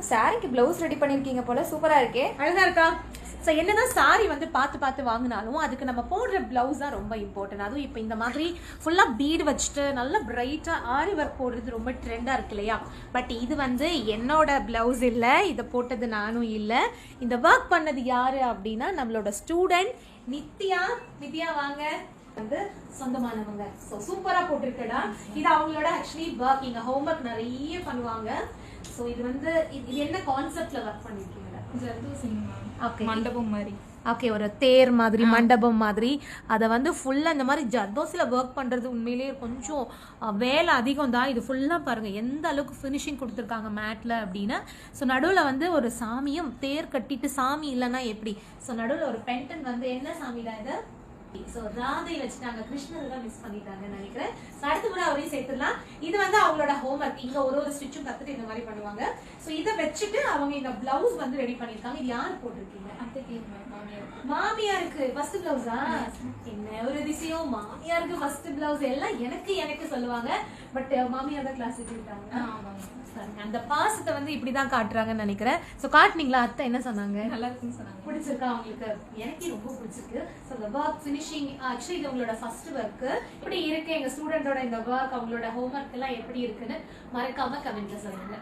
சாரிக்கு blouse ready பண்ணிருக்கீங்க போல, சூப்பரா இருக்கே. அழகா இருக்கா? ஸோ என்னதான் சாரி வந்து பார்த்து வாங்கினாலும் அதுக்கு நம்ம போடுற பிளவுஸ் தான் ரொம்ப இம்பார்ட்டன்ட். அதுவும் இப்போ இந்த மாதிரி ஃபுல்லாக பீடு வச்சுட்டு நல்லா பிரைட்டாக ஆரி ஒர்க் போடுறது ரொம்ப ட்ரெண்டாக இருக்கு இல்லையா? பட் இது வந்து என்னோட பிளவுஸ் இல்லை, இதை போட்டது நானும் இல்லை. இந்த ஒர்க் பண்ணது யாரு அப்படின்னா நம்மளோட ஸ்டூடெண்ட் நித்யா. நித்யா வாங்க, வந்து சொந்தமானவங்க. ஸோ சூப்பராக போட்டிருக்கடா. இது அவங்களோட ஆக்சுவலி ஒர்க், இங்கே ஹோம்ஒர்க் நிறைய பண்ணுவாங்க. ஸோ இது வந்து இது என்ன கான்செப்ட்ல ஒர்க் பண்ணிருக்கீங்க? மண்டபம் மாதிரி. ஓகே, ஒரு தேர் மாதிரி மண்டபம் மாதிரி அதை வந்து ஃபுல்லாக இந்த மாதிரி ஜர்தோசில் ஒர்க் பண்ணுறது உண்மையிலேயே கொஞ்சம் வேலை அதிகம் தான். இது ஃபுல்லாக பாருங்கள் எந்த அளவுக்கு ஃபினிஷிங் கொடுத்துருக்காங்க மேட்டில் அப்படின்னு. ஸோ நடுவில் வந்து ஒரு சாமியும் தேர் கட்டிட்டு சாமி இல்லைன்னா எப்படி? ஸோ நடுவில் ஒரு பென்டன் வந்து என்ன சாமி தான் இது? ஸோ ராதை வச்சுட்டாங்க, கிருஷ்ணர் தான் மிஸ் பண்ணிட்டாங்கன்னு நினைக்கிறேன். ஸோ அடுத்த முறை அவரையும் சேர்த்துடலாம். இது வந்து அவங்களோட ஹோம்ஒர்க். இங்கே ஒரு ஸ்டிச்சும் கற்றுட்டு இந்த மாதிரி பண்ணுவாங்க. ஸோ இதை வச்சுட்டு அவங்க இந்த பிளவுஸ் வந்து ரெடி பண்ணியிருக்காங்க. இது யார் போட்டிருக்கீங்க? மாமியாருக்கு ஃபர்ஸ்ட் பிளவுஸா? என்ன ஒரு அதிசயம், மாமியாருக்கு ஃபர்ஸ்ட் பிளவுஸ் எல்லாம் எனக்கு சொல்லுவாங்க. பட் மாமியார் தான் கிளாஸ் எடுத்துட்டாங்க. அந்த பாசத்தை வந்து இப்படிதான் காட்டுறாங்கன்னு நினைக்கிறேன். ஸோ காட்டுனீங்களா? அத்தை என்ன சொன்னாங்க? நல்லா இருக்குன்னு சொன்னாங்க. பிடிச்சிருக்கா அவங்களுக்கு? எனக்கு ரொம்ப பிடிச்சிருக்கு. ஸோ இந்த ஒர்க் ஃபினிஷிங் ஆக்சுவலி இது உங்களோட ஃபர்ஸ்ட் ஒர்க். இப்படி இருக்கு எங்க ஸ்டூடெண்டோட இந்த ஒர்க், அவங்களோட ஹோம்ஒர்க் எல்லாம் எப்படி இருக்குன்னு மறக்காம கமெண்ட்ல சொல்லுங்க.